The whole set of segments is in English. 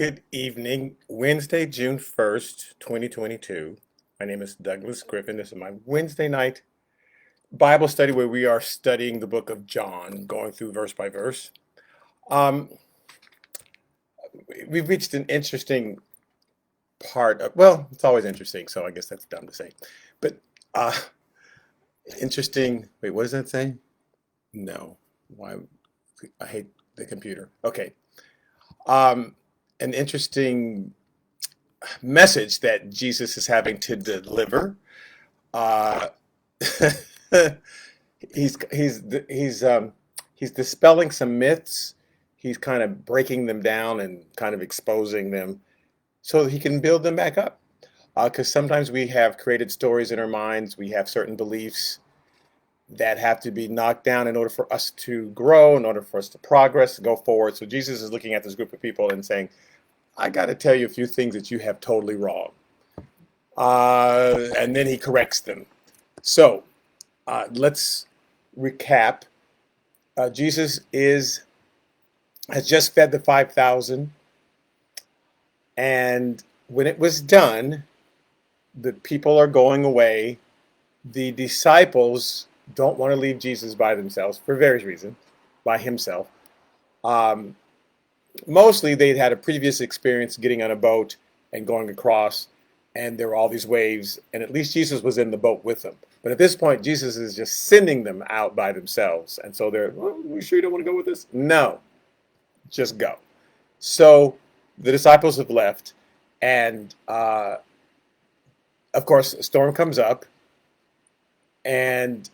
Good evening, Wednesday, June 1st, 2022. My name is Douglas Griffin. This is my Wednesday night Bible study where we are studying the book of John, going through verse by verse. Um, we've reached an interesting part of, well, it's always interesting, so I guess that's dumb to say. But uh, interesting, wait, what does that say? No, why? I hate the computer. Okay. Um, an interesting message that Jesus is having to deliver. Uh, he's dispelling some myths. He's kind of breaking them down and kind of exposing them so that he can build them back up. Because sometimes we have created stories in our minds. We have certain beliefs that have to be knocked down in order for us to grow, in order for us to progress, to go forward. So Jesus is looking at this group of people and saying, I got to tell you a few things that you have totally wrong. And then he corrects them. So let's recap. Jesus has just fed the 5,000. And when it was done, the people are going away. The disciples don't want to leave Jesus by themselves for various reasons, by himself. Mostly they'd had a previous experience getting on a boat and going across, and there were all these waves, and at least Jesus was in the boat with them. But at this point, Jesus is just sending them out by themselves. And so they're, well, are you sure you don't want to go with us? No, just go. So the disciples have left, and of course, a storm comes up, and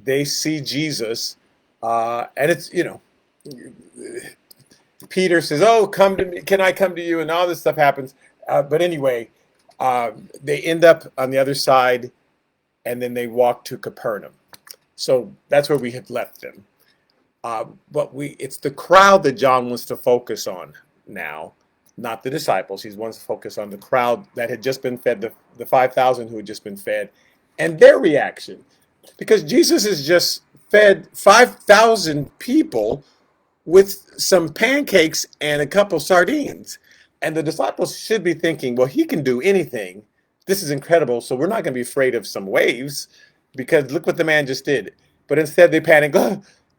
they see Jesus, and it's, Peter says, oh, come to me, can I come to you? And all this stuff happens. But anyway, they end up on the other side, and then they walk to Capernaum. So that's where we had left them. But it's the crowd that John wants to focus on now, not the disciples. He wants to focus on the crowd that had just been fed, the 5,000 who had just been fed, and their reaction. Because Jesus has just fed 5,000 people with some pancakes and a couple sardines. And the disciples should be thinking, well, he can do anything. This is incredible. So we're not going to be afraid of some waves because look what the man just did. But instead they panic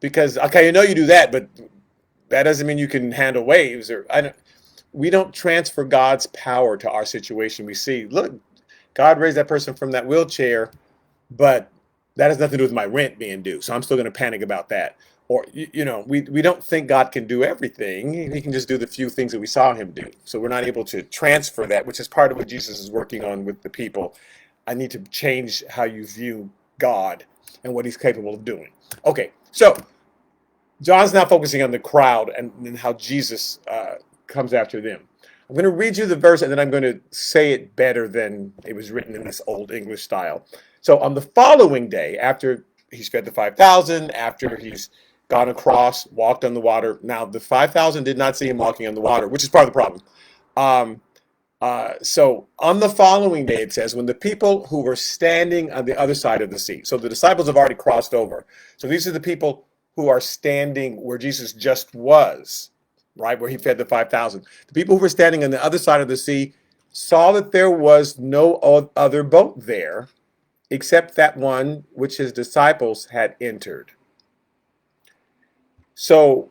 because, okay, you do that, but that doesn't mean you can handle waves. We don't transfer God's power to our situation. We see, look, God raised that person from that wheelchair, but that has nothing to do with my rent being due. So I'm still going to panic about that. Or, we don't think God can do everything. He can just do the few things that we saw him do. So we're not able to transfer that, which is part of what Jesus is working on with the people. I need to change how you view God and what he's capable of doing. Okay, so John's now focusing on the crowd and how Jesus comes after them. I'm going to read you the verse, and then I'm going to say it better than it was written in this old English style. So on the following day, after he's fed the 5,000, after he's gone across, walked on the water. Now, the 5,000 did not see him walking on the water, which is part of the problem. So on the following day, it says, when the people who were standing on the other side of the sea, so the disciples have already crossed over. So these are the people who are standing where Jesus just was, right, where he fed the 5,000. The people who were standing on the other side of the sea saw that there was no other boat there except that one which his disciples had entered. So,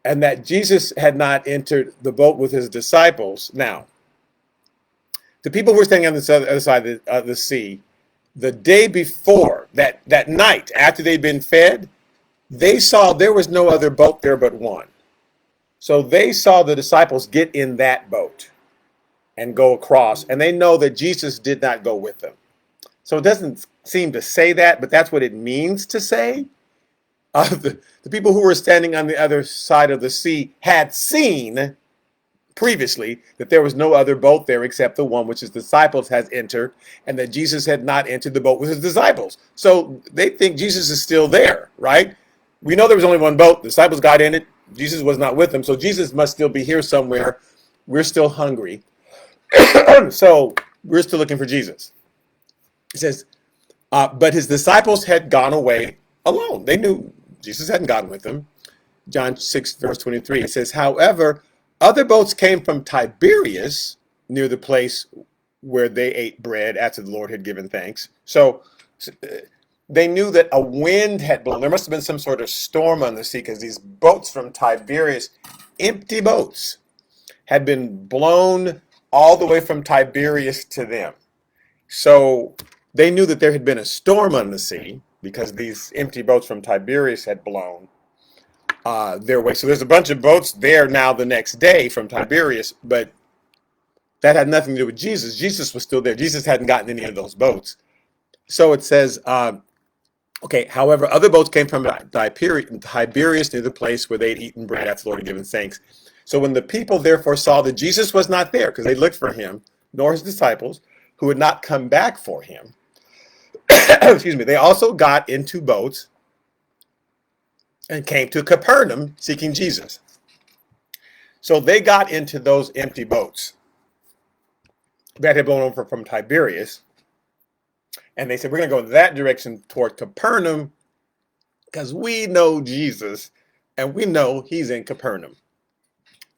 and that Jesus had not entered the boat with his disciples. Now, the people who were standing on the other side of the sea, the day before, that night, after they'd been fed, they saw there was no other boat there but one. So they saw the disciples get in that boat and go across, and they know that Jesus did not go with them. So it doesn't seem to say that, but that's what it means to say. The people who were standing on the other side of the sea had seen previously that there was no other boat there except the one which his disciples has entered, and that Jesus had not entered the boat with his disciples. So they think Jesus is still there, right? We know there was only one boat. The disciples got in it. Jesus was not with them. So Jesus must still be here somewhere. We're still hungry. So we're still looking for Jesus. It says, but his disciples had gone away alone. They knew Jesus hadn't gone with them. John 6, verse 23, it says, however, Other boats came from Tiberias, near the place where they ate bread after the Lord had given thanks. So they knew that a wind had blown. There must have been some sort of storm on the sea, because these boats from Tiberias, empty boats, had been blown all the way from Tiberias to them. So they knew that there had been a storm on the sea, because these empty boats from Tiberias had blown their way. So there's a bunch of boats there now the next day from Tiberias, but that had nothing to do with Jesus. Jesus was still there. Jesus hadn't gotten any of those boats. So it says, okay, however, other boats came from Tiberias, near the place where they had eaten bread after the Lord had given thanks. So when the people therefore saw that Jesus was not there, because they looked for him, nor his disciples, who had not come back for him, excuse me, they also got into boats and came to Capernaum seeking Jesus. So they got into those empty boats that had blown over from Tiberias, and they said, we're going to go in that direction toward Capernaum, because we know Jesus and we know he's in Capernaum.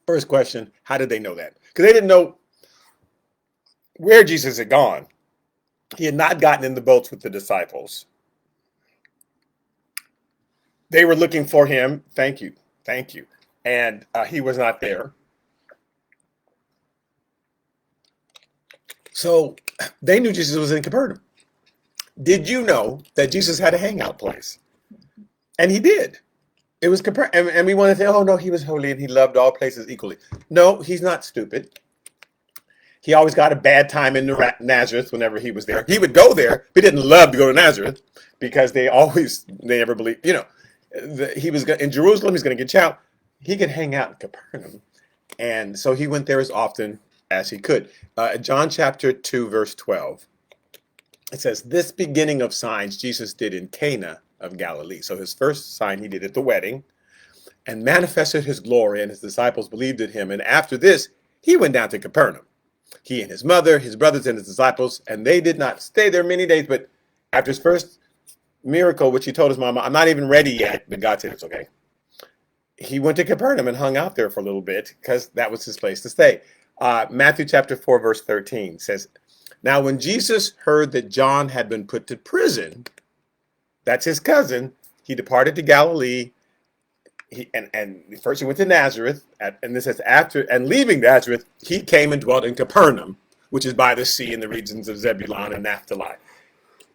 First question, how did they know that? Because they didn't know where Jesus had gone. He had not gotten in the boats with the disciples. They were looking for him. Thank you. And he was not there. So they knew Jesus was in Capernaum. Did you know that Jesus had a hangout place? And he did. It was Capernaum. And we want to say, oh no, he was holy and he loved all places equally. No, he's not stupid. He always got a bad time in Nazareth whenever he was there. He would go there, but he didn't love to go to Nazareth, because they never believed, he was in Jerusalem, he's going to get child. He could hang out in Capernaum. And so he went there as often as he could. John chapter 2, verse 12. It says, this beginning of signs Jesus did in Cana of Galilee. So his first sign he did at the wedding, and manifested his glory, and his disciples believed in him. And after this, he went down to Capernaum. He and his mother, his brothers, and his disciples, and they did not stay there many days. But after his first miracle, which he told his mama, I'm not even ready yet, but God said it's okay, he went to Capernaum and hung out there for a little bit, because that was his place to stay. Matthew chapter 4, verse 13 says, now when Jesus heard that John had been put to prison, that's his cousin, he departed to Galilee. And first he went to Nazareth, and this says after, and leaving Nazareth, he came and dwelt in Capernaum, which is by the sea in the regions of Zebulun and Naphtali.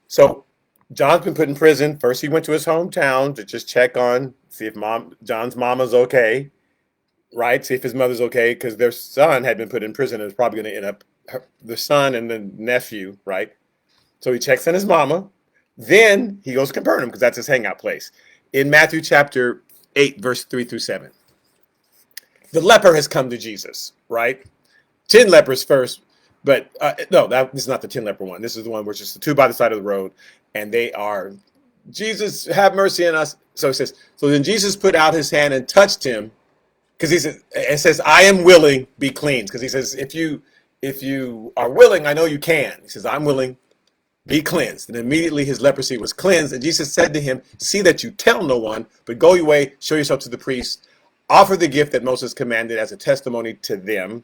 So John's been put in prison. First he went to his hometown to just check on, see if John's mama's okay, right? See if his mother's okay, because their son had been put in prison and was probably going to end up, the son and the nephew, right? So he checks on his mama. Then he goes to Capernaum, because that's his hangout place. In Matthew chapter 8, verse 3 through 7. The leper has come to Jesus, right? 10 lepers first, but no, this is not the 10 leper one. This is the one where it's just the two by the side of the road, and they are, Jesus, have mercy on us. So it says, so then Jesus put out his hand and touched him, because it says, I am willing, be cleansed. Because he says, if you are willing, I know you can. He says, I'm willing, be cleansed. And immediately his leprosy was cleansed. And Jesus said to him, see that you tell no one, but go your way, show yourself to the priest, offer the gift that Moses commanded as a testimony to them.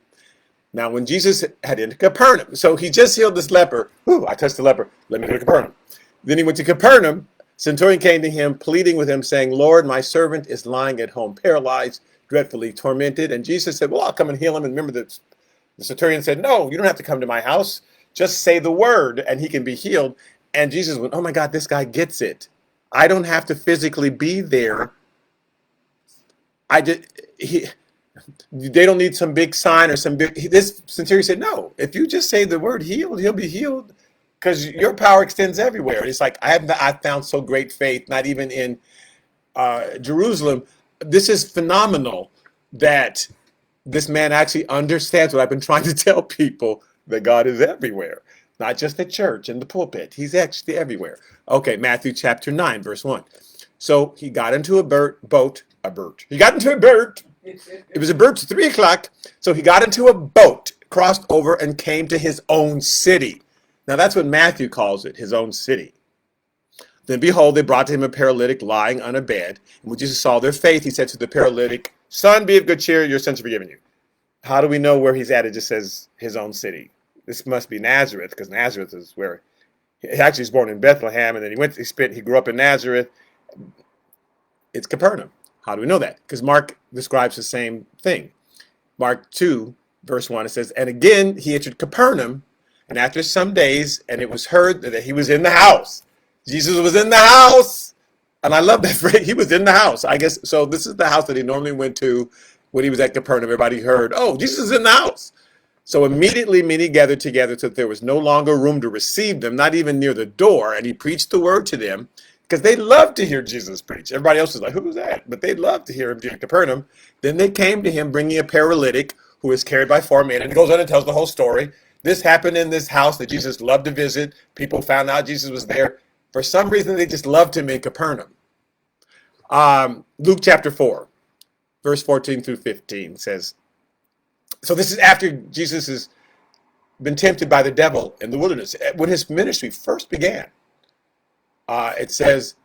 Now, when Jesus had entered Capernaum, so he just healed this leper. Ooh, I touched the leper. Let me go to Capernaum. Then he went to Capernaum. Centurion came to him, pleading with him, saying, Lord, my servant is lying at home, paralyzed, dreadfully tormented. And Jesus said, well, I'll come and heal him. And remember that the centurion said, no, you don't have to come to my house. Just say the word and he can be healed. And Jesus went, oh my God, this guy gets it. I don't have to physically be there. They don't need some big sign or some big, this centurion said, no, if you just say the word healed, he'll be healed, because your power extends everywhere. It's like, I found so great faith, not even in Jerusalem. This is phenomenal that this man actually understands what I've been trying to tell people, that God is everywhere, not just at church and the pulpit. He's actually everywhere. Okay, Matthew chapter 9, verse 1. So he got into a boat. He got into a boat. It was a boat at 3 o'clock. So he got into a boat, crossed over, and came to his own city. Now that's what Matthew calls it, his own city. Then behold, they brought to him a paralytic lying on a bed. And when Jesus saw their faith, he said to the paralytic, son, be of good cheer, your sins are forgiven you. How do we know where he's at? It just says his own city. This must be Nazareth, because Nazareth is where he actually was born in Bethlehem, and then he grew up in Nazareth. It's Capernaum. How do we know that? Because Mark describes the same thing. Mark 2, verse 1, it says, and again he entered Capernaum, and after some days, and it was heard that he was in the house. Jesus was in the house. And I love that phrase. He was in the house. I guess, so this is the house that he normally went to when he was at Capernaum. Everybody heard, oh, Jesus is in the house. So immediately many gathered together so that there was no longer room to receive them, not even near the door. And he preached the word to them because they loved to hear Jesus preach. Everybody else was like, who's that? But they loved to hear him at Capernaum. Then they came to him bringing a paralytic who was carried by 4 men. And he goes on and tells the whole story. This happened in this house that Jesus loved to visit. People found out Jesus was there. For some reason, they just loved him in Capernaum. Luke chapter 4, verse 14 through 15 says, so this is after Jesus has been tempted by the devil in the wilderness. When his ministry first began, it says,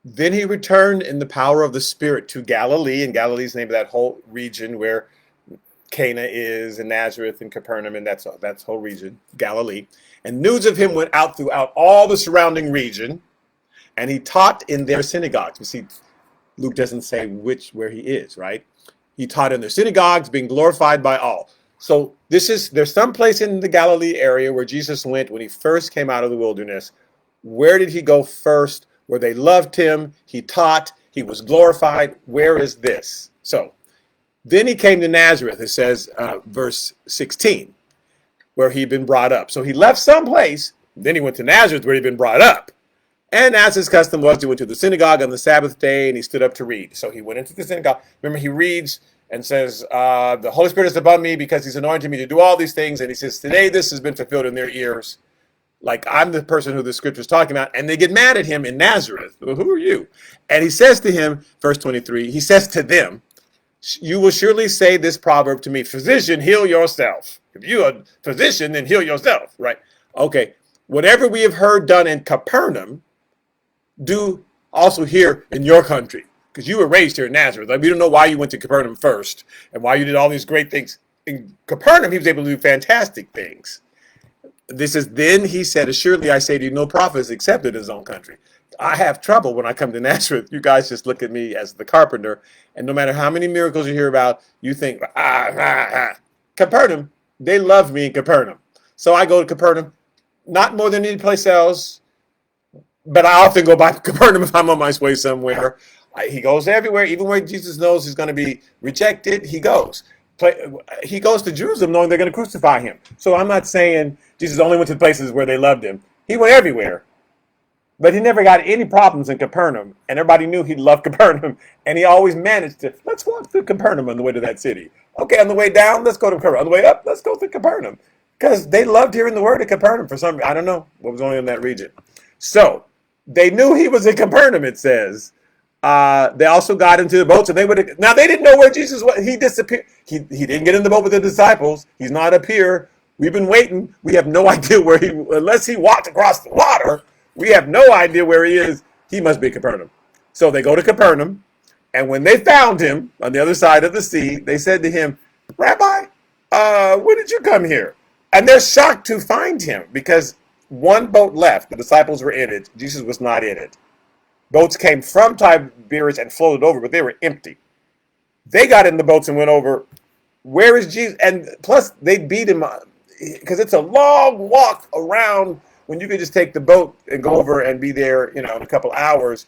then he returned in the power of the Spirit to Galilee, and Galilee is the name of that whole region where Cana is, and Nazareth, and Capernaum, and that's whole region, Galilee. And news of him went out throughout all the surrounding region, and he taught in their synagogues. You see, Luke doesn't say where he is, right? He taught in their synagogues, being glorified by all. So there's some place in the Galilee area where Jesus went when he first came out of the wilderness. Where did he go first? Where they loved him, he taught, he was glorified. Where is this? So then he came to Nazareth, it says, verse 16, where he'd been brought up. So he left someplace, then he went to Nazareth where he'd been brought up. And as his custom was, he went to the synagogue on the Sabbath day, and he stood up to read. So he went into the synagogue. Remember, he reads and says, the Holy Spirit is upon me because he's anointed me to do all these things. And he says, today this has been fulfilled in their ears. Like, I'm the person who the scripture is talking about. And they get mad at him in Nazareth. Well, who are you? And he says to him, verse 23, he says to them, you will surely say this proverb to me, physician, heal yourself. If you're a physician, then heal yourself, right? Okay, whatever we have heard done in Capernaum, do also here in your country, because you were raised here in Nazareth. Like, we don't know why you went to Capernaum first and why you did all these great things. In Capernaum, he was able to do fantastic things. This is, then he said, assuredly I say to you, no prophet is accepted in his own country. I have trouble when I come to Nazareth. You guys just look at me as the carpenter, and no matter how many miracles you hear about, you think, Capernaum, they love me in Capernaum. So I go to Capernaum, not more than any place else, but I often go by Capernaum if I'm on my way somewhere. He goes everywhere, even where Jesus knows he's going to be rejected, he goes. He goes to Jerusalem knowing they're going to crucify him. So I'm not saying Jesus only went to places where they loved him. He went everywhere. But he never got any problems in Capernaum. And everybody knew he loved Capernaum. And he always managed to, let's walk through Capernaum on the way to that city. Okay, on the way down, let's go to Capernaum. On the way up, let's go through Capernaum. Because they loved hearing the word of Capernaum for some reason. I don't know what was going on in that region. So they knew he was in Capernaum, it says. They also got into the boats, and now they didn't know where Jesus was. He disappeared. He didn't get in the boat with the disciples. He's not up here. We've been waiting. We have no idea where unless he walked across the water, we have no idea where he is. He must be Capernaum. So they go to Capernaum, and when they found him on the other side of the sea, they said to him, Rabbi, when did you come here? And they're shocked to find him because one boat left. The disciples were in it. Jesus was not in it. Boats came from Tiberias and floated over, but they were empty. They got in the boats and went over. Where is Jesus? And plus, they beat him because it's a long walk around when you could just take the boat and go over and be there, in a couple hours.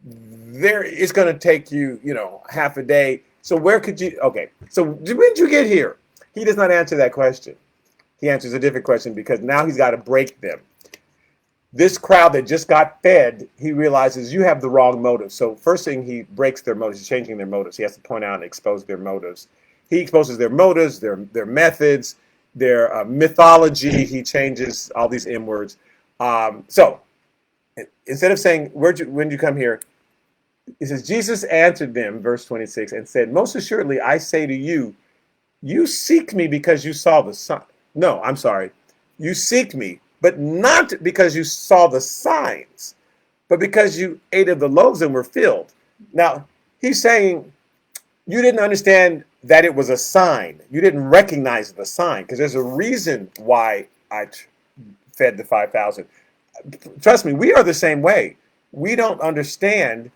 There, it's going to take you, half a day. So where could you? Okay. So when did you get here? He does not answer that question. He answers a different question because now he's got to break them. This crowd that just got fed, he realizes you have the wrong motive. So first thing, he breaks their motives. He's changing their motives. He has to point out and expose their motives. He exposes their motives, their methods, their mythology. He changes all these M words. So instead of saying, when did you come here? He says, Jesus answered them, verse 26, and said, most assuredly, I say to you, you seek me because you saw the sun. No, I'm sorry. You seek me, but not because you saw the signs, but because you ate of the loaves and were filled. Now, he's saying you didn't understand that it was a sign. You didn't recognize the sign because there's a reason why I fed the 5,000. Trust me, we are the same way. We don't understand.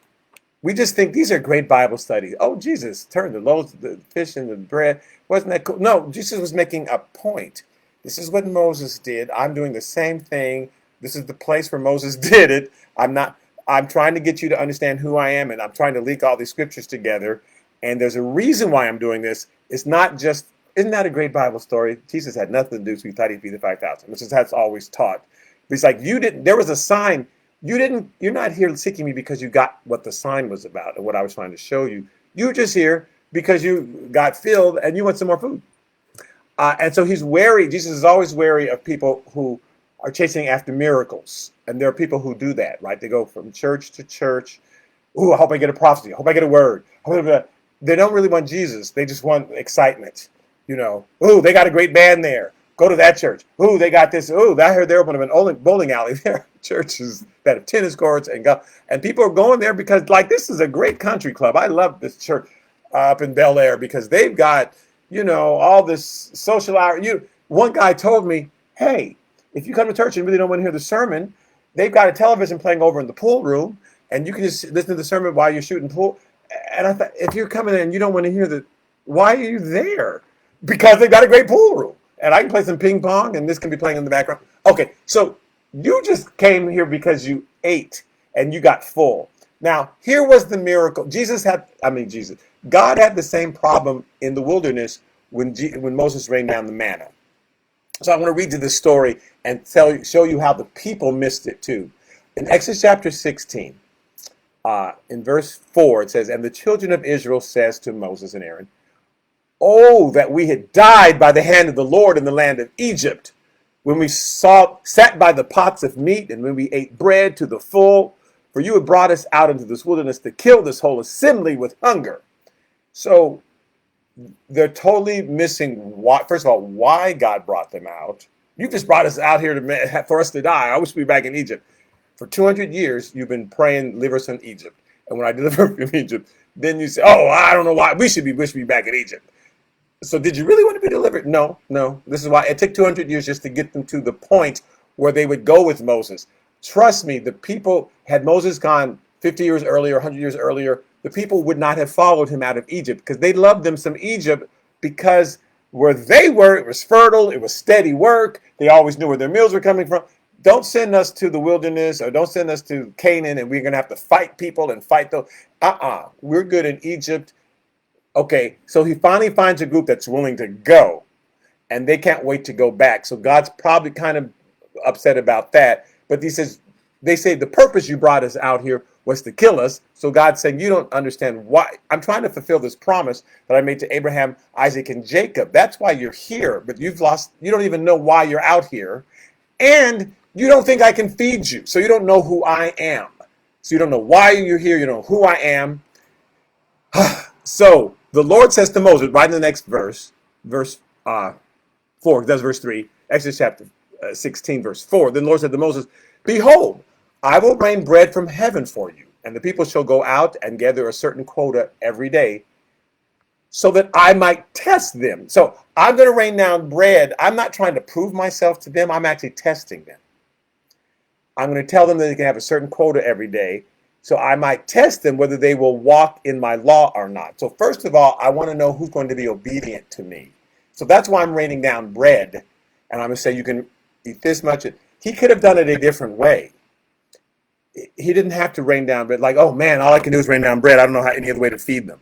We just think these are great Bible studies. Oh, Jesus turned the loaves, the fish into the bread. Wasn't that cool? No, Jesus was making a point. This is what Moses did. I'm doing the same thing. This is the place where Moses did it. I'm trying to get you to understand who I am, and I'm trying to link all these scriptures together. And there's a reason why I'm doing this. It's not just, isn't that a great Bible story? Jesus had nothing to do, so he thought he'd feed the 5,000, which is how it's always taught. But it's like, there was a sign. You're not here seeking me because you got what the sign was about and what I was trying to show you. You're just here because you got filled and you want some more food. And so he's wary. Jesus is always wary of people who are chasing after miracles. And there are people who do that, right? They go from church to church. Ooh, I hope I get a prophecy. I hope I get a word. They don't really want Jesus. They just want excitement. Ooh, they got a great band there. Go to that church. Ooh, they got this. Ooh, I heard they're opening an bowling alley there. Churches that have tennis courts and people are going there because this is a great country club. I love this church up in Bel Air because they've got, all this social hour. One guy told me, hey, if you come to church and really don't want to hear the sermon, they've got a television playing over in the pool room and you can just listen to the sermon while you're shooting pool. And I thought, if you're coming in and you don't want to hear why are you there? Because they've got a great pool room. And I can play some ping pong, and this can be playing in the background. Okay, so you just came here because you ate, and you got full. Now, here was the miracle. God had the same problem in the wilderness when Moses rained down the manna. So I want to read you this story and show you how the people missed it too. In Exodus chapter 16, in verse 4, it says, "And the children of Israel says to Moses and Aaron, oh, that we had died by the hand of the Lord in the land of Egypt, when we sat by the pots of meat and when we ate bread to the full, for you had brought us out into this wilderness to kill this whole assembly with hunger." So they're totally missing, first of all, why God brought them out. You just brought us out here for us to die. I wish we'd be back in Egypt. For 200 years, you've been praying, deliver us from Egypt. And when I deliver from Egypt, then you say, oh, I don't know why. We should be back in Egypt. So did you really want to be delivered? No. This is why it took 200 years just to get them to the point where they would go with Moses. Trust me, the people, had Moses gone 50 years earlier, 100 years earlier, the people would not have followed him out of Egypt because they loved them some Egypt because where they were, it was fertile, it was steady work. They always knew where their meals were coming from. Don't send us to the wilderness or don't send us to Canaan and we're going to have to fight people and fight those. We're good in Egypt. Okay, so he finally finds a group that's willing to go, and they can't wait to go back. So God's probably kind of upset about that. But they say the purpose you brought us out here was to kill us. So God's saying, you don't understand why. I'm trying to fulfill this promise that I made to Abraham, Isaac, and Jacob. That's why you're here. But you don't even know why you're out here. And you don't think I can feed you. So you don't know who I am. So you don't know why you're here. You don't know who I am. So the Lord says to Moses, right in the next verse 4, that's verse 3, Exodus chapter 16, verse 4. Then the Lord said to Moses, behold, I will rain bread from heaven for you, and the people shall go out and gather a certain quota every day, so that I might test them. So I'm going to rain down bread. I'm not trying to prove myself to them. I'm actually testing them. I'm going to tell them that they can have a certain quota every day, so I might test them whether they will walk in my law or not. So first of all, I want to know who's going to be obedient to me. So that's why I'm raining down bread. And I'm going to say you can eat this much. He could have done it a different way. He didn't have to rain down bread. Like, oh man, all I can do is rain down bread. I don't know any other way to feed them.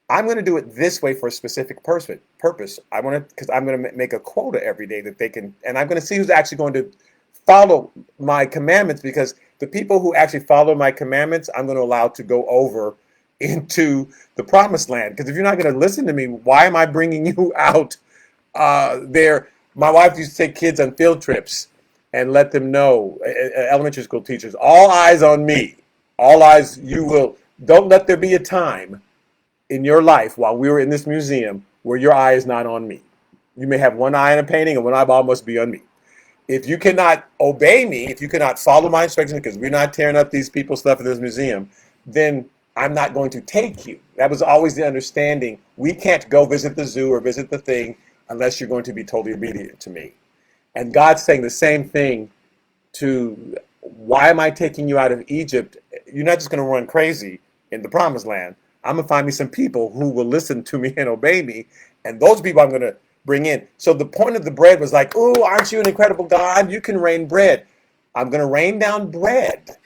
I'm going to do it this way for a specific purpose. Because I'm going to make a quota every day that they can. And I'm going to see who's actually going to follow my commandments, because the people who actually follow my commandments, I'm going to allow to go over into the promised land. Because if you're not going to listen to me, why am I bringing you out there? My wife used to take kids on field trips and let them know, elementary school teachers, all eyes on me. All eyes, don't let there be a time in your life while we were in this museum where your eye is not on me. You may have one eye on a painting and one eyeball must be on me. If you cannot obey me, if you cannot follow my instructions, because we're not tearing up these people's stuff in this museum, then I'm not going to take you. That was always the understanding. We can't go visit the zoo or visit the thing unless you're going to be totally obedient to me. And God's saying the same thing to, why am I taking you out of Egypt? You're not just going to run crazy in the promised land. I'm going to find me some people who will listen to me and obey me. And those people I'm going to bring in. So the point of the bread was like, oh, aren't you an incredible God? You can rain bread. I'm going to rain down bread.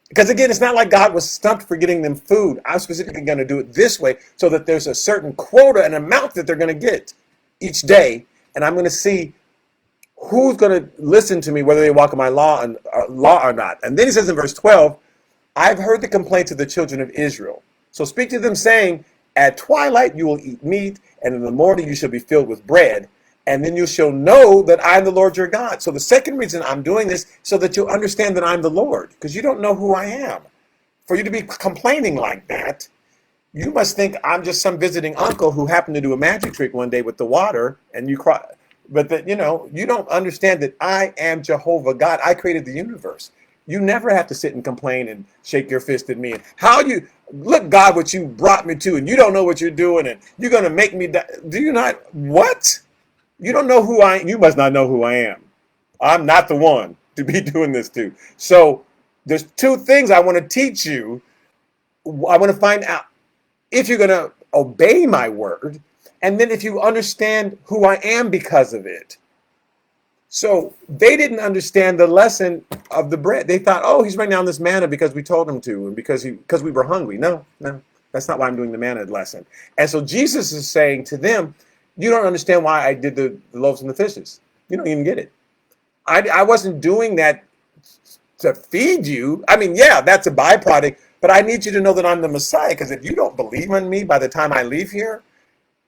Because again, it's not like God was stumped for getting them food. I'm specifically going to do it this way so that there's a certain quota, an amount that they're going to get each day. And I'm going to see who's going to listen to me, whether they walk in my law or not. And then he says in verse 12, I've heard the complaints of the children of Israel. So speak to them, saying, at twilight you will eat meat, and in the morning you shall be filled with bread. And then you shall know that I am the Lord your God. So the second reason I'm doing this, so that you'll understand that I'm the Lord, because you don't know who I am. For you to be complaining like that, you must think I'm just some visiting uncle who happened to do a magic trick one day with the water, and you cry. But that, you don't understand that I am Jehovah God. I created the universe. You never have to sit and complain and shake your fist at me. And how you look, God, what you brought me to, and you don't know what you're doing, and you're going to make me die. Do you not? What? You don't know who I am. You must not know who I am. I'm not the one to be doing this to. So there's two things I want to teach you. I want to find out if you're going to obey my word, and then if you understand who I am because of it. So they didn't understand the lesson of the bread. They thought, oh, he's writing down this manna because we told him to, and because we were hungry. No, that's not why I'm doing the manna lesson. And so Jesus is saying to them, you don't understand why I did the loaves and the fishes. You don't even get it. I wasn't doing that to feed you. I mean, yeah, that's a byproduct, but I need you to know that I'm the Messiah, because if you don't believe in me by the time I leave here,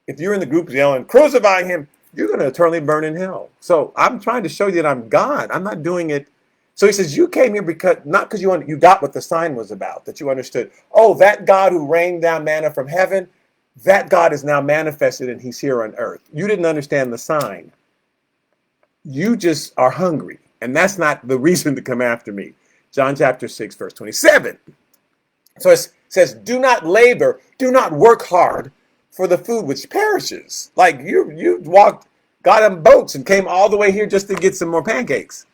if you're in the group yelling, crucify him, you're going to eternally burn in hell. So I'm trying to show you that I'm God. I'm not doing it. So he says, you came here not because you got what the sign was about, that you understood. Oh, that God who rained down manna from heaven, that God is now manifested and he's here on earth. You didn't understand the sign. You just are hungry. And that's not the reason to come after me. John chapter 6, verse 27. So it says, do not labor, do not work hard for the food which perishes. Like you got on boats and came all the way here just to get some more pancakes.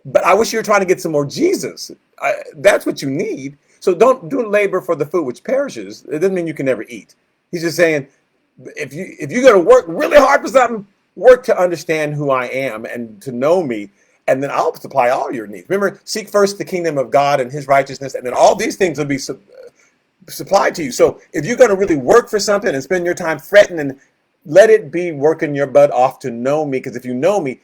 But I wish you were trying to get some more Jesus. That's what you need. So don't do labor for the food which perishes. It doesn't mean you can never eat. He's just saying, if you're going to work really hard for something, work to understand who I am and to know me, and then I'll supply all your needs. Remember, seek first the kingdom of God and his righteousness, and then all these things will be supplied to you. So if you're going to really work for something and spend your time fretting, and let it be working your butt off to know me, because if you know me,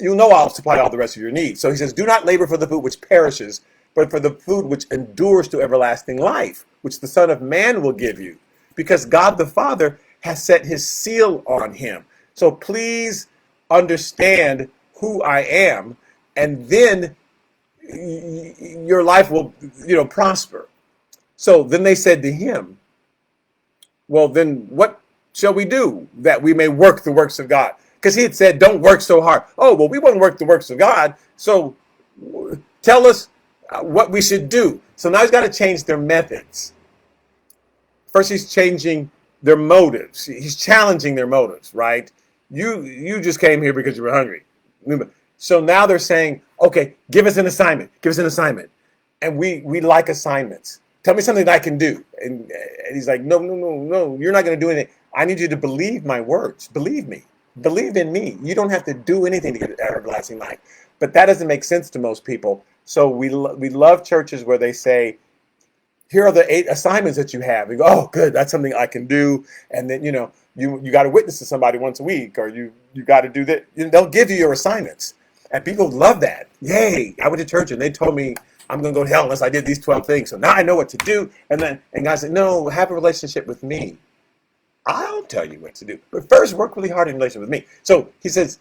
you'll know I'll supply all the rest of your needs. So he says, do not labor for the food which perishes, but for the food which endures to everlasting life, which the Son of Man will give you, because God the Father has set his seal on him. So please understand who I am, and then your life will, prosper. So then they said to him, well, then what shall we do that we may work the works of God? Because he had said, don't work so hard. Oh, well, we won't work the works of God. So tell us what we should do. So now he's got to change their methods. First, he's changing their motives. He's challenging their motives, right? You just came here because you were hungry. So now they're saying, okay, give us an assignment. Give us an assignment. And we like assignments. Tell me something that I can do. And he's like, no. You're not going to do anything. I need you to believe my words. Believe me. Believe in me. You don't have to do anything to get everlasting life. But that doesn't make sense to most people. So we love churches where they say, here are the 8 assignments that you have. We go, oh, good, that's something I can do. And then, you got to witness to somebody once a week, or you got to do that. They'll give you your assignments. And people love that. Yay, I went to church and they told me I'm going to go to hell unless I did these 12 things. So now I know what to do. And God said, no, have a relationship with me. I'll tell you what to do. But first, work really hard in relation with me. So he says,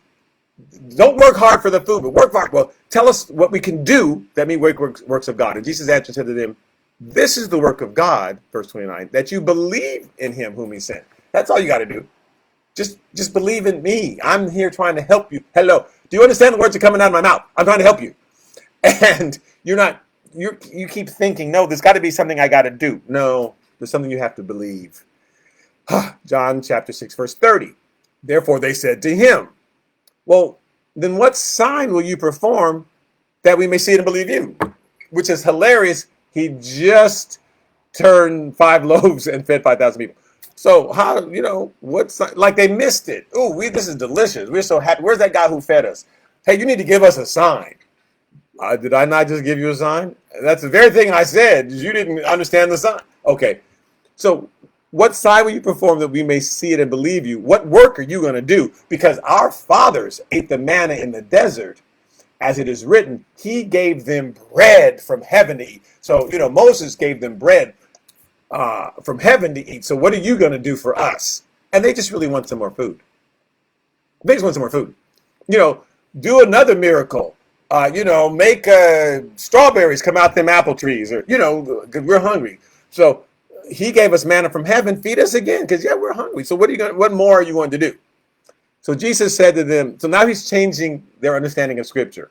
don't work hard for the food, but work hard. Well, tell us what we can do that means works of God. And Jesus answered to them, this is the work of God, verse 29, that you believe in him whom he sent. That's all you got to do. Just believe in me. I'm here trying to help you. Hello. Do you understand the words that are coming out of my mouth? I'm trying to help you. And you keep thinking, no, there's got to be something I got to do. No, There's something you have to believe. John chapter 6, verse 30. Therefore they said to him, well, then what sign will you perform that we may see it and believe you? Which is hilarious. He just turned 5 loaves and fed 5,000 people. So how, what's like they missed it. Oh, this is delicious. We're so happy. Where's that guy who fed us? Hey, you need to give us a sign. Did I not just give you a sign? That's the very thing I said. You didn't understand the sign. Okay. So what sign will you perform that we may see it and believe you? What work are you going to do? Because our fathers ate the manna in the desert. As it is written, he gave them bread from heaven to eat. So, Moses gave them bread from heaven to eat. So what are you going to do for us? And they just really want some more food. They just want some more food. Do another miracle. Make strawberries come out them apple trees, or, because we're hungry. So he gave us manna from heaven, feed us again, because we're hungry. So what more are you going to do? So Jesus said to them, so now he's changing their understanding of scripture.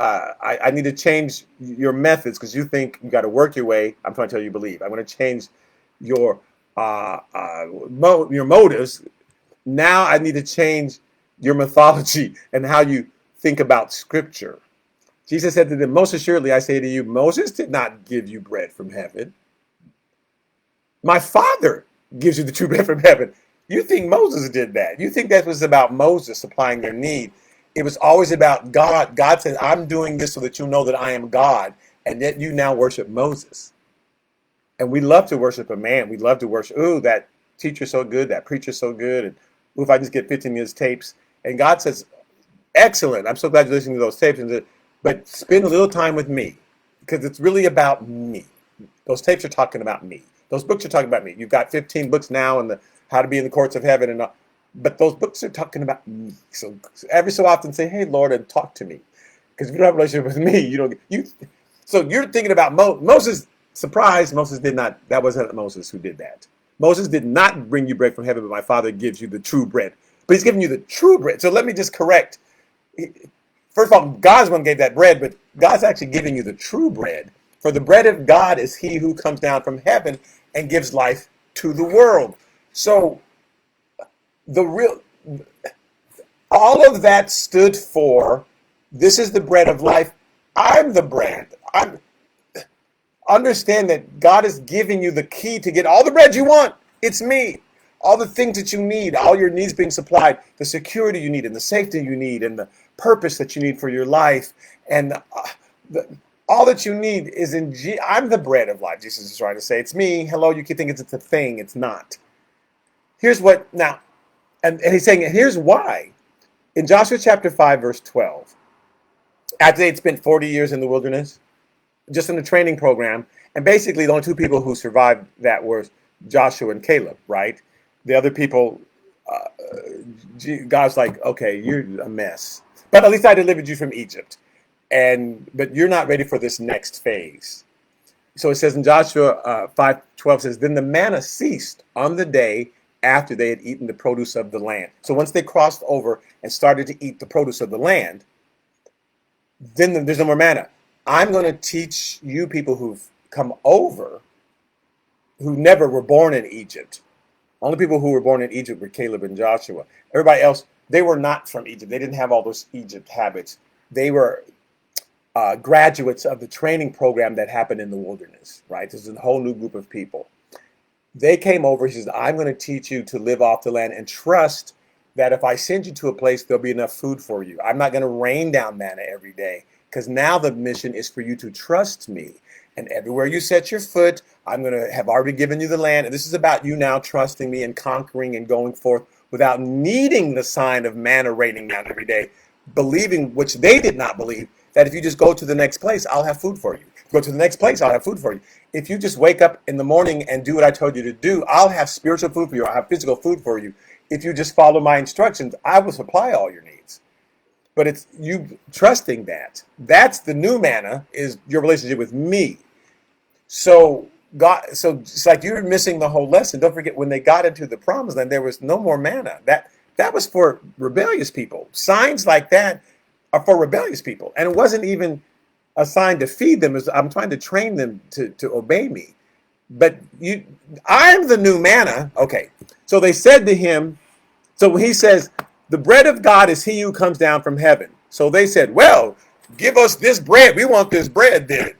I need to change your methods because you think you got to work your way. I'm trying to tell you believe. I'm going to change your motives. Now I need to change your mythology and how you think about scripture. Jesus said to them, most assuredly, I say to you, Moses did not give you bread from heaven. My Father gives you the true bread from heaven. You think Moses did that. You think that was about Moses supplying their need. It was always about God. God said, I'm doing this so that you know that I am God. And yet you now worship Moses. And we love to worship a man. We love to worship, that teacher's so good, that preacher's so good. And if I just get 15 minutes tapes. And God says, excellent. I'm so glad you're listening to those tapes. But spend a little time with me. Because it's really about me. Those tapes are talking about me. Those books are talking about me. You've got 15 books now and how to be in the courts of heaven and all. But those books are talking about me. So every so often say, hey, Lord, and talk to me. Because if you don't have a relationship with me, so you're thinking about Moses. Surprise, Moses did not. That wasn't Moses who did that. Moses did not bring you bread from heaven, but my Father gives you the true bread. But he's giving you the true bread. So let me just correct. First of all, God's one gave that bread, but God's actually giving you the true bread. For the bread of God is he who comes down from heaven and gives life to the world. So all of that stood for, this is the bread of life. I'm the bread. Understand that God is giving you the key to get all the bread you want. It's me. All the things that you need, all your needs being supplied, the security you need and the safety you need and the purpose that you need for your life. And all that you need is in I'm the bread of life. Jesus is trying to say, it's me. Hello, you can think it's a thing. It's not. Here's what, now, and he's saying, here's why. In Joshua chapter 5, verse 12, after they'd spent 40 years in the wilderness, just in a training program, and basically the only 2 people who survived that were Joshua and Caleb, right? The other people, God's like, okay, you're a mess. But at least I delivered you from Egypt. But you're not ready for this next phase. So it says in Joshua 5:12 says, then the manna ceased on the day after they had eaten the produce of the land. So once they crossed over and started to eat the produce of the land, then there's no more manna. I'm going to teach you people who've come over, who never were born in Egypt. Only people who were born in Egypt were Caleb and Joshua. Everybody else, they were not from Egypt. They didn't have all those Egypt habits. They were graduates of the training program that happened in the wilderness, right? This is a whole new group of people. They came over. He says, I'm going to teach you to live off the land and trust that if I send you to a place, there'll be enough food for you. I'm not going to rain down manna every day, because now the mission is for you to trust me. And everywhere you set your foot, I'm going to have already given you the land. And this is about you now trusting me and conquering and going forth without needing the sign of manna raining down every day, believing, which they did not believe, that if you just go to the next place, I'll have food for you. Go to the next place, I'll have food for you. If you just wake up in the morning and do what I told you to do, I'll have spiritual food for you. I'll have physical food for you. If you just follow my instructions, I will supply all your needs. But it's you trusting that. That's the new manna, is your relationship with me. So it's like you're missing the whole lesson. Don't forget, when they got into the promised land, there was no more manna. That was for rebellious people. Signs like that are for rebellious people. And it wasn't even a sign to feed them. I'm trying to train them to obey me. But I'm the new manna. Okay. So they said to him, so he says, the bread of God is he who comes down from heaven. So they said, well, give us this bread. We want this bread then.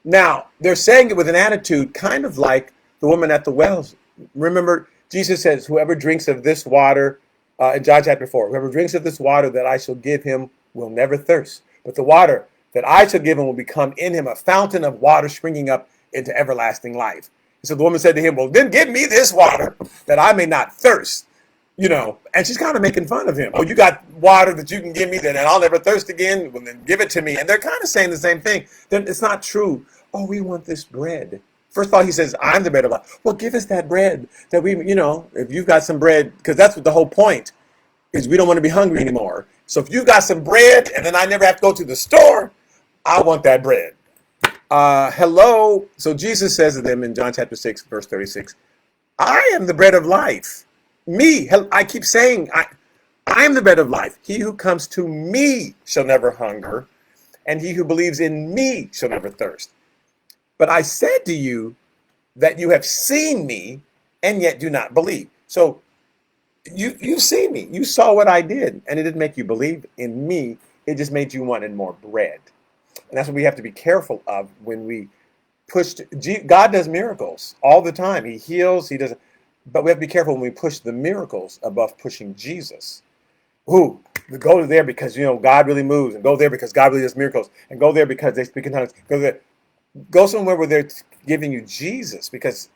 Now, they're saying it with an attitude kind of like the woman at the wells. Remember, Jesus says, whoever drinks of this water, in John chapter 4, whoever drinks of this water that I shall give him will never thirst. But the water that I shall give him will become in him a fountain of water springing up into everlasting life. And so the woman said to him, well, then give me this water that I may not thirst. And she's kind of making fun of him. Oh, you got water that you can give me that I'll never thirst again? Well, then give it to me. And they're kind of saying the same thing. Then it's not true. Oh, we want this bread. First of all, he says, I'm the bread of life. Well, give us that bread that if you've got some bread, because that's what the whole point is. We don't want to be hungry anymore. So if you've got some bread and then I never have to go to the store, I want that bread. Hello. So Jesus says to them in John chapter 6, verse 36, I am the bread of life. Me, I keep saying, I am the bread of life. He who comes to me shall never hunger, and he who believes in me shall never thirst. But I said to you that you have seen me, and yet do not believe. So you see me. You saw what I did, and it didn't make you believe in me. It just made you want more bread. And that's what we have to be careful of when we push. God does miracles all the time. He heals. He does. But we have to be careful when we push the miracles above pushing Jesus. Ooh, go there because God really moves, and go there because God really does miracles, and go there because they speak in tongues. Go somewhere where they're giving you Jesus, because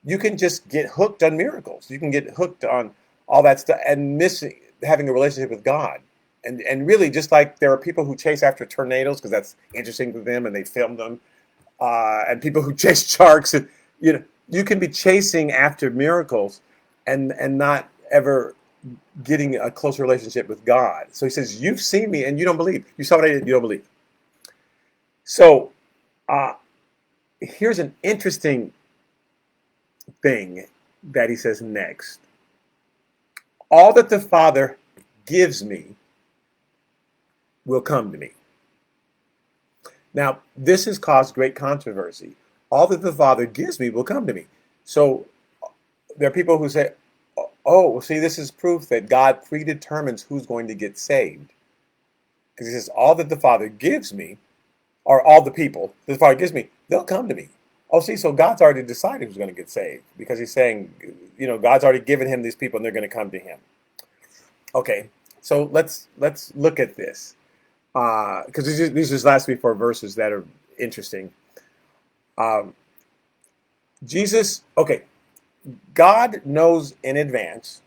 you can just get hooked on miracles. You can get hooked on all that stuff and miss having a relationship with God. And really, just like there are people who chase after tornadoes because that's interesting to them and they film them, and people who chase sharks, and you can be chasing after miracles and not ever getting a close relationship with God. So he says, you've seen me and you don't believe. You saw what I did, you don't believe. So here's an interesting thing that he says next. All that the Father gives me will come to me. Now, this has caused great controversy. All that the Father gives me will come to me. So there are people who say, oh, see, this is proof that God predetermines who's going to get saved. Because he says, all that the Father gives me, or all the people that the Father gives me, they'll come to me. Oh, see, so God's already decided who's going to get saved. Because he's saying, God's already given him these people and they're going to come to him. Okay, so let's look at this. Because these just last 4 verses that are interesting. God knows in advance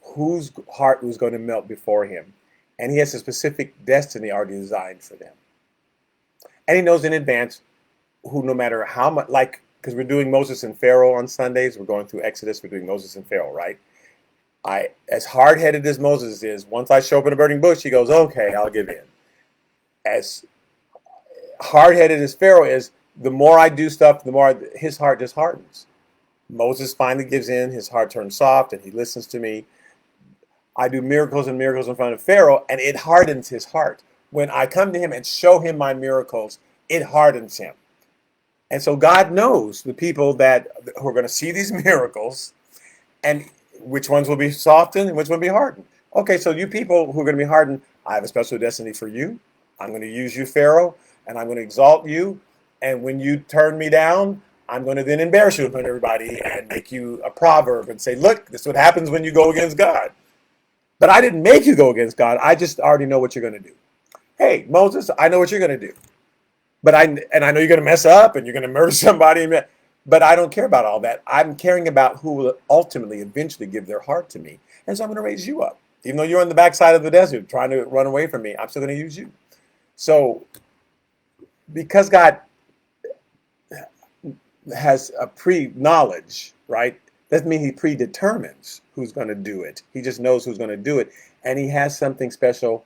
whose heart was going to melt before him, and he has a specific destiny already designed for them. And he knows in advance who, no matter how much, because we're doing Moses and Pharaoh on Sundays, we're going through Exodus, we're doing Moses and Pharaoh, right? As hard-headed as Moses is, once I show up in a burning bush, he goes, okay, I'll give in. As hard-headed as Pharaoh is, the more I do stuff, the more his heart just hardens. Moses finally gives in, his heart turns soft, and he listens to me. I do miracles and miracles in front of Pharaoh, and it hardens his heart. When I come to him and show him my miracles, it hardens him. And so God knows the people who are going to see these miracles, and which ones will be softened and which will be hardened. Okay, so you people who are going to be hardened, I have a special destiny for you. I'm going to use you, Pharaoh, and I'm going to exalt you. And when you turn me down, I'm going to then embarrass you in front of everybody and make you a proverb and say, look, this is what happens when you go against God. But I didn't make you go against God. I just already know what you're going to do. Hey, Moses, I know what you're going to do. But I know you're going to mess up and you're going to murder somebody. But I don't care about all that. I'm caring about who will eventually give their heart to me. And so I'm going to raise you up. Even though you're on the backside of the desert trying to run away from me, I'm still going to use you. So because God has a pre-knowledge, right? Doesn't mean he predetermines who's going to do it. He just knows who's going to do it. And he has something special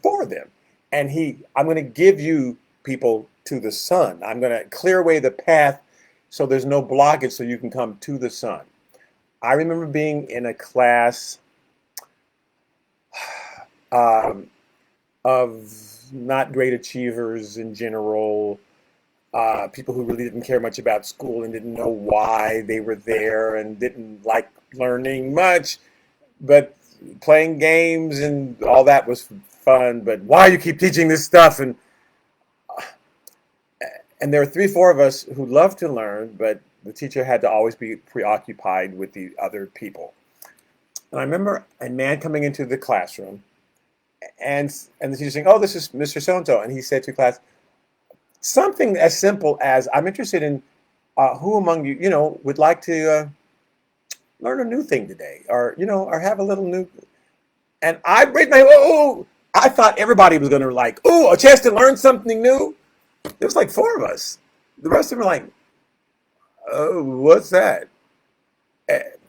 for them. And I'm going to give you people to the Son. I'm going to clear away the path so there's no blockage so you can come to the Son. I remember being in a class of not great achievers in general, people who really didn't care much about school and didn't know why they were there and didn't like learning much, but playing games and all that was fun. But why you keep teaching this stuff? And there were three, four of us who loved to learn, but the teacher had to always be preoccupied with the other people. And I remember a man coming into the classroom, and the teacher saying, "Oh, this is Mr. So and so," and he said to class something as simple as, "I'm interested in who among you, would like to learn a new thing today, or or have a little new." And I raised my, oh, I thought everybody was going to like, oh, a chance to learn something new. There was like four of us. The rest of them were like, "Oh, what's that?"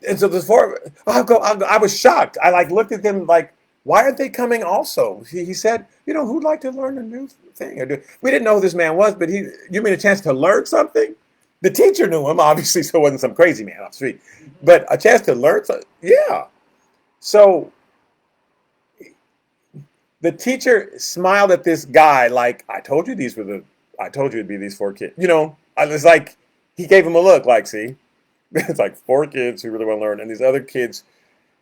And so the four, I was shocked. I like looked at them like, "Why aren't they coming also?" He said, "Who'd like to learn a new thing?" We didn't know who this man was, but you mean a chance to learn something? The teacher knew him, obviously, so it wasn't some crazy man off the street. But a chance to learn something, yeah. So the teacher smiled at this guy like, I told you it'd be these four kids. I was like, he gave him a look like, see, it's like four kids who really want to learn, and these other kids,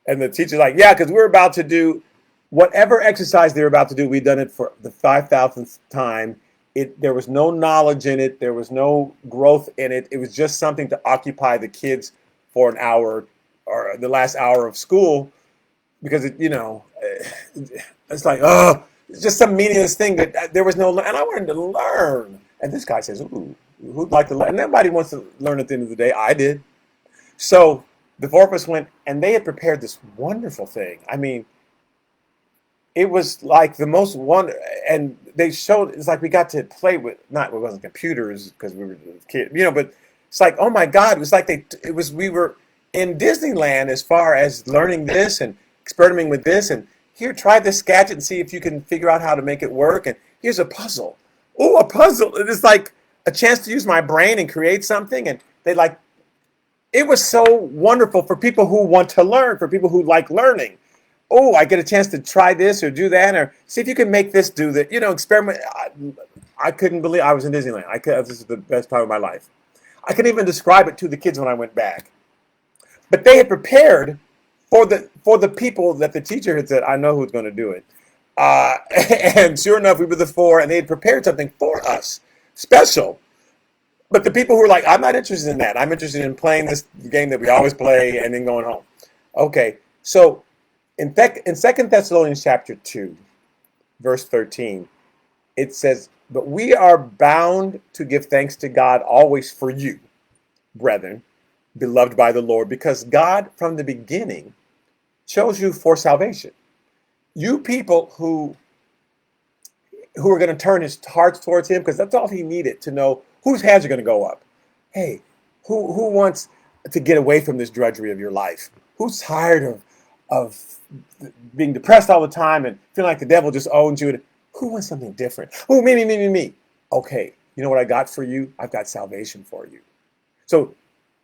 and the teacher's like, yeah, because we're about to do whatever exercise they're about to do. We've done it for the 5,000th time. There was no knowledge in it. There was no growth in it. It was just something to occupy the kids for an hour or the last hour of school, because it's like, oh, it's just some meaningless thing that there was no, and I wanted to learn. And this guy says, "Ooh, who'd like to learn?" And everybody wants to learn at the end of the day. I did. So the four of us went, and they had prepared this wonderful thing. I mean, it was like the most wonder, and they showed, it's like we got to play with, not, it wasn't computers because we were kids, but it's like, oh my God, it was like we were in Disneyland as far as learning this and experimenting with this, and here, try this gadget and see if you can figure out how to make it work, and here's a puzzle. Oh, a puzzle. It's like a chance to use my brain and create something, and it was so wonderful for people who want to learn, for people who like learning. Oh, I get a chance to try this or do that, or see if you can make this do that. Experiment. I couldn't believe I was in Disneyland. This is the best time of my life. I couldn't even describe it to the kids when I went back. But they had prepared for the people that the teacher had said, "I know who's going to do it." And sure enough, we were the four, and they had prepared something for us, special. But the people who were like, "I'm not interested in that. I'm interested in playing this game that we always play and then going home." Okay, so in 2 Thessalonians chapter 2, verse 13, it says, "But we are bound to give thanks to God always for you, brethren, beloved by the Lord, because God from the beginning chose you for salvation." You people who are going to turn his hearts towards him, because that's all he needed to know whose hands are going to go up. Hey, who wants to get away from this drudgery of your life? Who's tired of being depressed all the time and feeling like the devil just owns you? Who wants something different? Oh, me. Okay, you know what I got for you? I've got salvation for you. So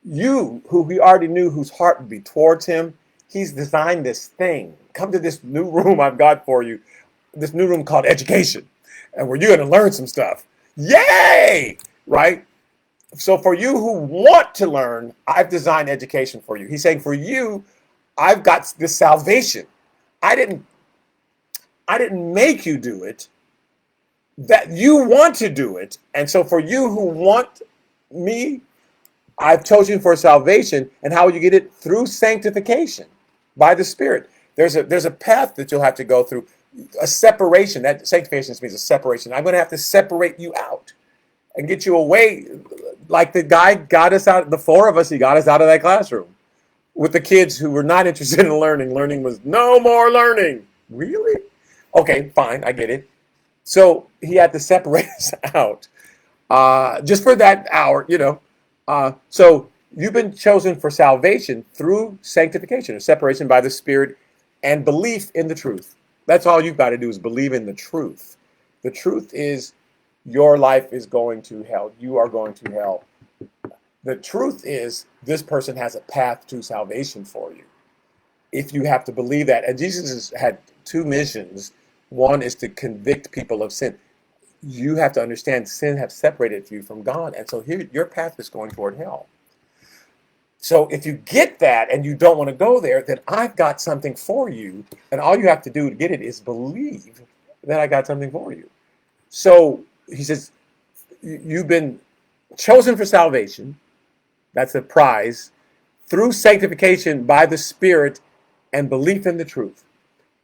you, who he already knew whose heart would be towards him, he's designed this thing. Come to this new room I've got for you, this new room called education, and where you're going to learn some stuff. Yay! Right? So for you who want to learn, I've designed education for you. He's saying for you, I've got this salvation. I didn't make you do it. That you want to do it. And so for you who want me, I've chosen for salvation. And how will you get it? Through sanctification by the Spirit. There's a path that you'll have to go through, a separation. That sanctification means a separation. I'm going to have to separate you out and get you away. Like the guy got us out, the four of us, he got us out of that classroom with the kids who were not interested in learning. Learning was no more learning. Really? Okay, fine, I get it. So he had to separate us out just for that hour, So you've been chosen for salvation through sanctification, or separation by the Spirit, and belief in the truth. That's all you've got to do is believe in the truth. The truth is your life is going to hell. You are going to hell. The truth is this person has a path to salvation for you. If you have to believe that. And Jesus has had two missions. One is to convict people of sin. you have to understand sin has separated you from God. And so here, your path is going toward hell. So if you get that and you don't want to go there, then I've got something for you. And all you have to do to get it is believe that I got something for you. So he says, you've been chosen for salvation. That's a prize through sanctification by the Spirit and belief in the truth,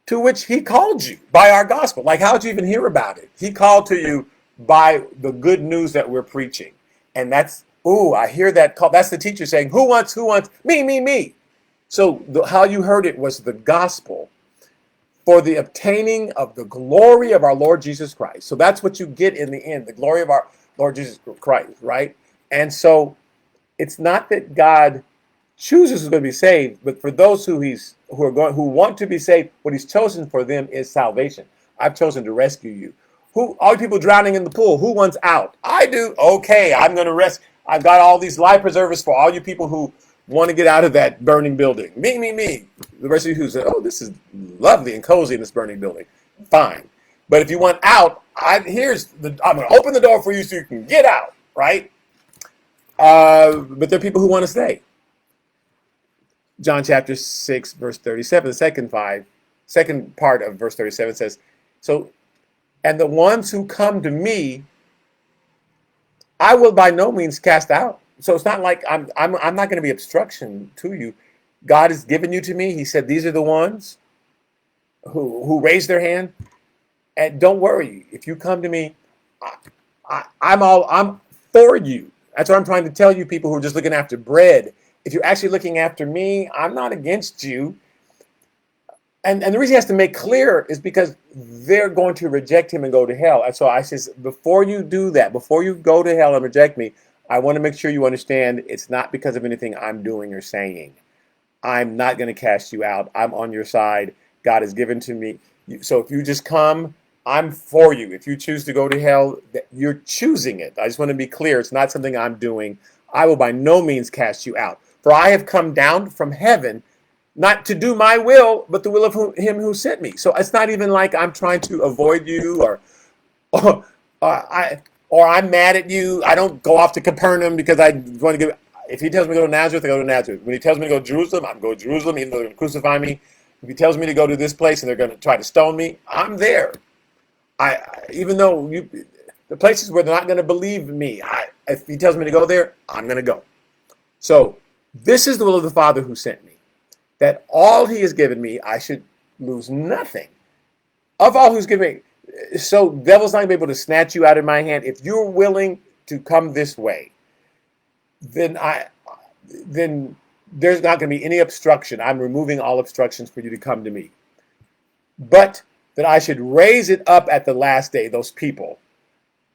to which he called you by our gospel. Like, how'd you even hear about it? He called to you by the good news that we're preaching. And that's, ooh, I hear that call. That's the teacher saying, who wants, me. So how you heard it was the gospel for the obtaining of the glory of our Lord Jesus Christ. So that's what you get in the end, the glory of our Lord Jesus Christ, right? And so it's not that God chooses who's going to be saved, but for those who want to be saved, what he's chosen for them is salvation. I've chosen to rescue you. All you people drowning in the pool, who wants out? I do. Okay, I'm going to rescue. I've got all these life preservers for all you people who want to get out of that burning building. Me. The rest of you who say, oh, this is lovely and cozy in this burning building. Fine. But if you want out, I'm going to open the door for you so you can get out, right? But there are people who want to stay. John chapter 6, verse 37, the second part of verse 37 says, so, and the ones who come to me, I will by no means cast out. So it's not like I'm not going to be obstruction to you. God has given you to me. He said, these are the ones who raise their hand. And don't worry, if you come to me, I'm for you. That's what I'm trying to tell you, people who are just looking after bread. If you're actually looking after me, I'm not against you. And the reason he has to make clear is because they're going to reject him and go to hell. And so I says, before you do that, before you go to hell and reject me, I want to make sure you understand it's not because of anything I'm doing or saying. I'm not going to cast you out. I'm on your side. God has given to me. So if you just come, I'm for you. If you choose to go to hell, you're choosing it. I just want to be clear. It's not something I'm doing. I will by no means cast you out. For I have come down from heaven, not to do my will, but the will of him who sent me. So it's not even like I'm trying to avoid you or I'm mad at you. I don't go off to Capernaum because I want to give. If he tells me to go to Nazareth, I go to Nazareth. When he tells me to go to Jerusalem, I'm going to Jerusalem, even though they're going to crucify me. If he tells me to go to this place and they're going to try to stone me, I'm there. Even though the places where they're not going to believe me, if he tells me to go there, I'm going to go. So this is the will of the Father who sent me, that all he has given me, I should lose nothing of all who's given me. So devil's not going to be able to snatch you out of my hand. If you're willing to come this way, then there's not going to be any obstruction. I'm removing all obstructions for you to come to me. But that I should raise it up at the last day, those people.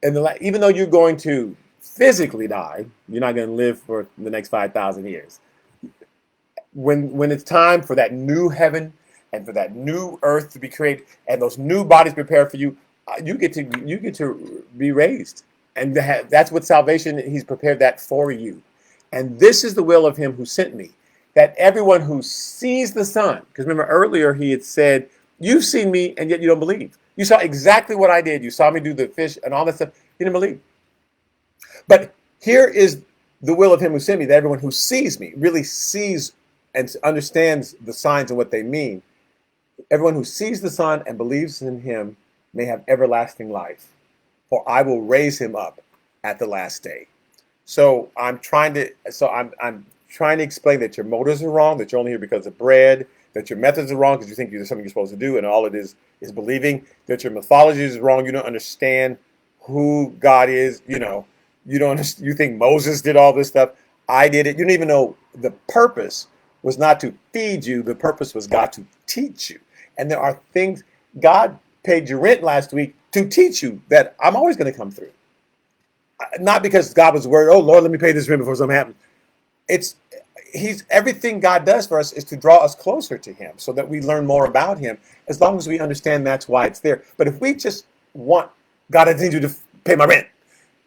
And even though you're going to physically die, you're not going to live for the next 5,000 years. When it's time for that new heaven and for that new earth to be created and those new bodies prepared for you, you get to be raised. And that's what salvation, he's prepared that for you. And this is the will of him who sent me, that everyone who sees the Son, because remember earlier he had said, you've seen me and yet you don't believe. You saw exactly what I did. You saw me do the fish and all that stuff. You didn't believe. But here is the will of him who sent me, that everyone who sees me really sees and understands the signs and what they mean. Everyone who sees the Son and believes in him may have everlasting life, for I will raise him up at the last day. So I'm trying to explain that your motives are wrong, that you're only here because of bread, that your methods are wrong because you think there's something you're supposed to do and all it is believing, that your mythology is wrong, you don't understand who God is, you think Moses did all this stuff. I did it. You don't even know the purpose was not to feed you. The purpose was God to teach you. And there are things, God paid your rent last week to teach you that I'm always going to come through. Not because God was worried, oh Lord, let me pay this rent before something happens. Everything God does for us is to draw us closer to him so that we learn more about him, as long as we understand that's why it's there. But if we just want, God, I need you to pay my rent.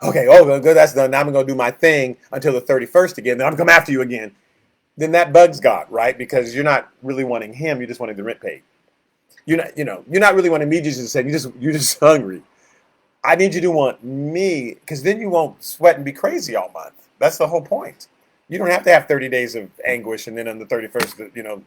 Okay, good, that's done. Now I'm going to do my thing until the 31st again. Then I'm going to come after you again. Then that bugs God, right? Because you're not really wanting him. You're just wanting the rent paid. You're not really wanting me just to say, you're just hungry. I need you to want me, because then you won't sweat and be crazy all month. That's the whole point. You don't have to have 30 days of anguish, and then on the 31st,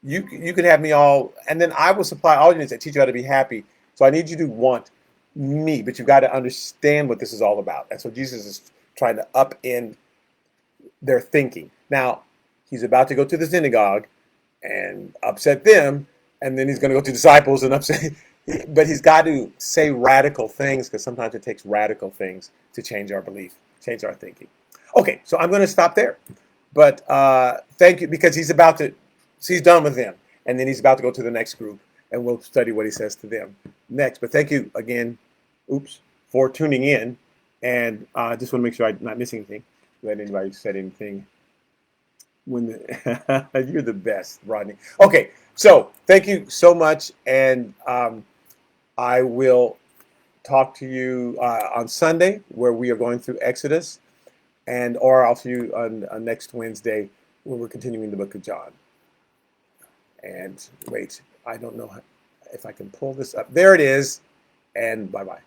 you can have me all, and then I will supply all your needs. I teach you how to be happy. So I need you to want me, but you've got to understand what this is all about. And so Jesus is trying to upend their thinking. Now, he's about to go to the synagogue and upset them, and then he's going to go to disciples and upset. But he's got to say radical things, because sometimes it takes radical things to change our belief, change our thinking. Okay, so I'm going to stop there. But thank you, because he's done with them, and then he's about to go to the next group, and we'll study what he says to them next. But thank you again, for tuning in, and I just want to make sure I'm not missing anything. Let anybody said anything. You're the best, Rodney. Okay, so thank you so much, and I will talk to you on Sunday, where we are going through Exodus, or I'll see you on next Wednesday, when we're continuing the book of John. And wait, I don't know if I can pull this up. There it is, and bye-bye.